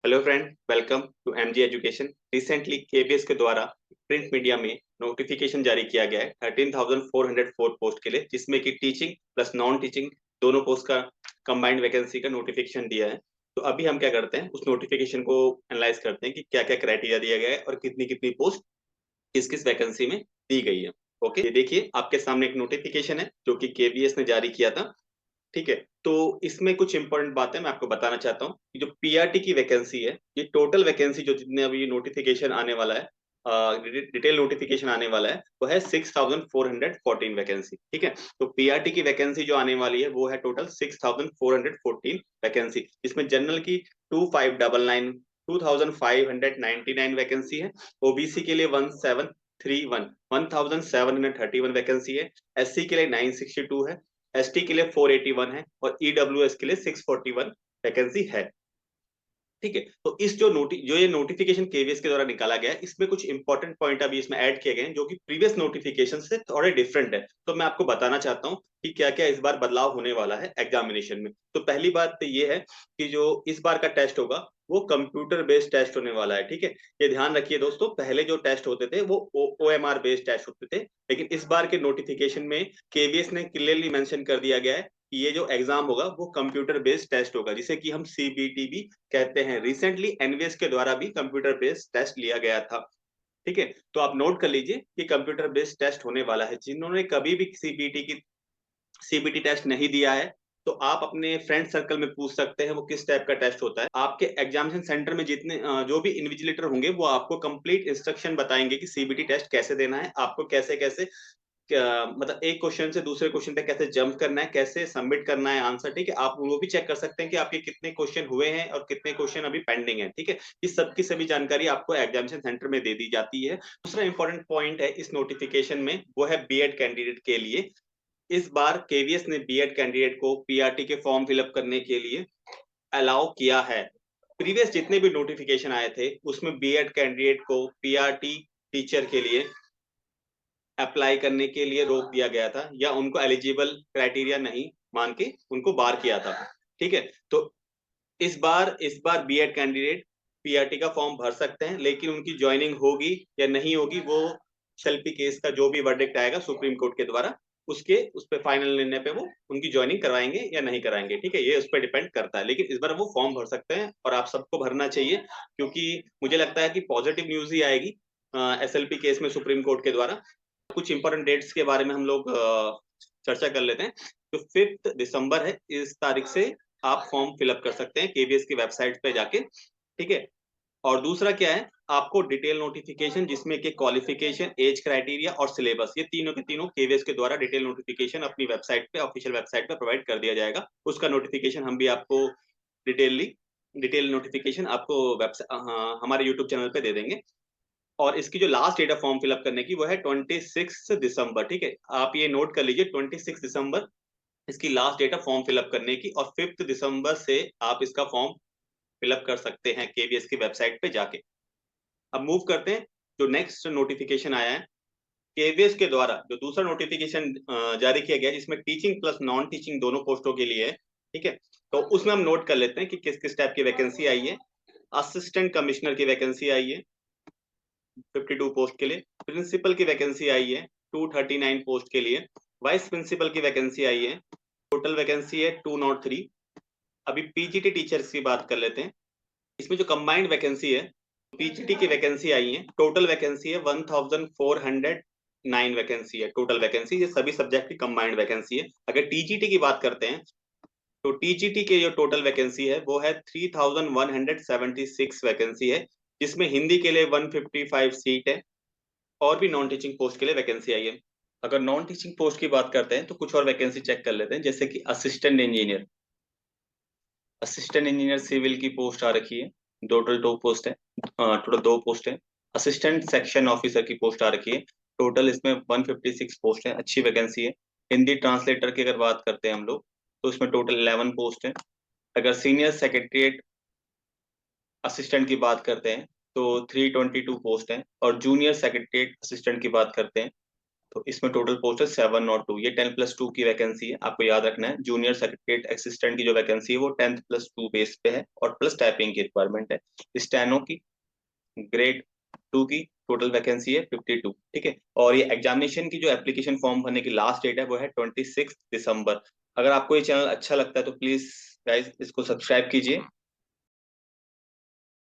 Hello friend, welcome to MG education. Recently KBS के द्वारा print media में notification जारी किया गया है 13,404 पोस्ट के लिए, जिसमें कि टीचिंग प्लस नॉन टीचिंग दोनों पोस्ट का कंबाइंड वैकेंसी का नोटिफिकेशन दिया है। तो अभी हम क्या करते हैं, उस नोटिफिकेशन को एनालाइज करते हैं कि क्या क्या क्राइटेरिया दिया गया है और कितनी कितनी पोस्ट किस किस वैकेंसी में दी गई है। ओके, ये देखिए आपके सामने एक नोटिफिकेशन है जो कि केबीएस ने जारी किया था। ठीक है, तो इसमें कुछ इंपॉर्टेंट बातें मैं आपको बताना चाहता हूँ कि जो पीआरटी की वैकेंसी है, ये टोटल वैकेंसी जो जितने अभी नोटिफिकेशन आने वाला है, डिटेल नोटिफिकेशन आने वाला है, वो है 6,414 वैकेंसी। ठीक है, तो पीआरटी की वैकेंसी जो आने वाली है वो है टोटल 6,414 वैकेंसी, जिसमें जनरल की 2,599 2,599 वैकेंसी है। ओबीसी के लिए 1,731 वैकेंसी है। एससी के लिए 962 है। एसटी के लिए 481 है और ईडब्ल्यूएस के लिए 641 वैकेंसी है। ठीक है, तो इस जो ये नोटिफिकेशन केवीएस के द्वारा निकाला गया है, इसमें कुछ इंपॉर्टेंट पॉइंट अभी इसमें ऐड किए गए हैं जो कि प्रीवियस नोटिफिकेशन से थोड़े डिफरेंट है। तो मैं आपको बताना चाहता हूँ कि क्या क्या इस बार बदलाव होने वाला है एग्जामिनेशन में। तो पहली बात तो ये है कि जो इस बार का टेस्ट होगा वो कंप्यूटर बेस्ड टेस्ट होने वाला है। ठीक है, ये ध्यान रखिए दोस्तों, पहले जो टेस्ट होते थे वो ओएमआर बेस्ड टेस्ट होते थे, लेकिन इस बार के नोटिफिकेशन में केवीएस ने क्लियरली मेंशन कर दिया गया है कि ये जो एग्जाम होगा वो कंप्यूटर बेस्ड टेस्ट होगा, जिसे कि हम सीबीटी भी कहते हैं। रिसेंटली एनवीएस के द्वारा भी कंप्यूटर बेस्ड टेस्ट लिया गया था। ठीक है, तो आप नोट कर लीजिए कि कंप्यूटर बेस्ड टेस्ट होने वाला है। जिन्होंने कभी भी सीबीटी टेस्ट नहीं दिया है, तो आप अपने फ्रेंड सर्कल में पूछ सकते हैं वो किस टाइप का टेस्ट होता है। आपके एग्जामिनेशन सेंटर में जितने जो भी इन्विजिलेटर होंगे वो आपको कंप्लीट इंस्ट्रक्शन बताएंगे कि सीबीटी टेस्ट कैसे देना है, आपको कैसे कैसे मतलब एक क्वेश्चन से दूसरे क्वेश्चन पे कैसे जंप करना है, कैसे सबमिट करना है आंसर। ठीक है, आप वो भी चेक कर सकते हैं कि आपके कितने क्वेश्चन हुए हैं और कितने क्वेश्चन अभी पेंडिंग है। ठीक है, इस सब की सभी जानकारी आपको एग्जामिनेशन सेंटर में दे दी जाती है। दूसरा इंपॉर्टेंट पॉइंट है इस नोटिफिकेशन में, वो है बीएड कैंडिडेट के लिए। इस बार केवीएस ने बीएड कैंडिडेट को पीआरटी के फॉर्म फिलअप करने के लिए अलाउ किया है। प्रीवियस जितने भी नोटिफिकेशन आए थे उसमें बीएड कैंडिडेट को पीआरटी टीचर के लिए अप्लाई करने के लिए रोक दिया गया था, या उनको एलिजिबल क्राइटेरिया नहीं मान के उनको बार किया था। ठीक है, तो इस बार बीएड कैंडिडेट पीआरटी का फॉर्म भर सकते हैं, लेकिन उनकी ज्वाइनिंग होगी या नहीं होगी वो शेल्पी केस का जो भी वर्डिक्ट आएगा सुप्रीम कोर्ट के द्वारा, उस पर फाइनल निर्णय पे वो उनकी ज्वाइनिंग करवाएंगे या नहीं कराएंगे। ठीक है, ये उस पर डिपेंड करता है, लेकिन इस बार वो फॉर्म भर सकते हैं और आप सबको भरना चाहिए, क्योंकि मुझे लगता है कि पॉजिटिव न्यूज ही आएगी एसएलपी केस में सुप्रीम कोर्ट के द्वारा। कुछ इंपॉर्टेंट डेट्स के बारे में हम लोग चर्चा कर लेते हैं। जो 5 दिसंबर है, इस तारीख से आप फॉर्म फिलअप कर सकते हैं केवीएस की वेबसाइट पे जाके। ठीक है, और दूसरा क्या है, आपको डिटेल नोटिफिकेशन जिसमें कि क्वालिफिकेशन, एज क्राइटेरिया और सिलेबस, ये तीनों के तीनों केवीएस के द्वारा डिटेल नोटिफिकेशन अपनी वेबसाइट पे, ऑफिशियल वेबसाइट पे प्रोवाइड कर दिया जाएगा। उसका नोटिफिकेशन हम भी आपको डिटेल नोटिफिकेशन आपको वेबसाइट हमारे यूट्यूब चैनल पे दे देंगे। और इसकी जो लास्ट डेट है फॉर्म फिलअप करने की वो है 26 दिसंबर। ठीक है, आप ये नोट कर लीजिए, 26 दिसंबर इसकी लास्ट डेट है फॉर्म फिलअप करने की, और 5 दिसंबर से आप इसका फॉर्म फिलअप कर सकते हैं केवीएस की वेबसाइट पे जाके। अब मूव करते हैं, जो नेक्स्ट नोटिफिकेशन आया है केवीएस के द्वारा, जो दूसरा नोटिफिकेशन जारी किया गया जिसमें टीचिंग प्लस नॉन टीचिंग दोनों पोस्टों के लिए है। ठीक है, तो उसमें हम नोट कर लेते हैं कि किस किस टाइप की वैकेंसी आई है। असिस्टेंट कमिश्नर की वैकेंसी आई है 52 पोस्ट के लिए। प्रिंसिपल की वैकेंसी आई है 239 पोस्ट के लिए। वाइस प्रिंसिपल की वैकेंसी आई है, टोटल वैकेंसी है 203। अभी पीजीटी टीचर्स की बात कर लेते हैं। इसमें जो कंबाइंड वैकेंसी है, पीजीटी की वैकेंसी आई है, टोटल वैकेंसी है 1409 वैकेंसी है। टोटल वैकेंसी ये सभी सब्जेक्ट की कंबाइंड वैकेंसी है। अगर टीजीटी की बात करते हैं तो टीजीटी के जो टोटल वैकेंसी है वो है 3176 वैकेंसी है, जिसमें हिंदी के लिए 155 सीट है, और भी नॉन टीचिंग पोस्ट के लिए वैकेंसी आई है। अगर नॉन टीचिंग पोस्ट की बात करते हैं तो कुछ और वैकेंसी चेक कर लेते हैं, जैसे कि असिस्टेंट इंजीनियर सिविल की पोस्ट आ रखी है। टोटल 2 पोस्ट है, टोटल 2 पोस्ट है। असिस्टेंट सेक्शन ऑफिसर की पोस्ट आ रखी है, टोटल इसमें 156 पोस्ट है, अच्छी वैकेंसी है। हिंदी ट्रांसलेटर की अगर बात करते हैं हम लोग तो इसमें टोटल 11 पोस्ट है। अगर सीनियर सेक्रेटरीट असिस्टेंट की बात करते हैं तो 322 पोस्ट है, और जूनियर सेक्रेटरीट असिस्टेंट की बात करते हैं तो इसमें टोटल पोस्ट है 702। ये 10+2 की वैकेंसी है, आपको याद रखना है। जूनियर सेक्रेटरीट असिस्टेंट की जो वैकेंसी है वो 10+2 बेस पे है और प्लस टाइपिंग की रिक्वायरमेंट है। स्टेनो की ग्रेड 2 की टोटल वैकेंसी है 52। ठीक है, और ये एग्जामिनेशन की जो एप्लीकेशन फॉर्म भरने की लास्ट डेट है वो है 26 दिसंबर। अगर आपको ये चैनल अच्छा लगता है तो प्लीज गाइज इसको सब्सक्राइब कीजिए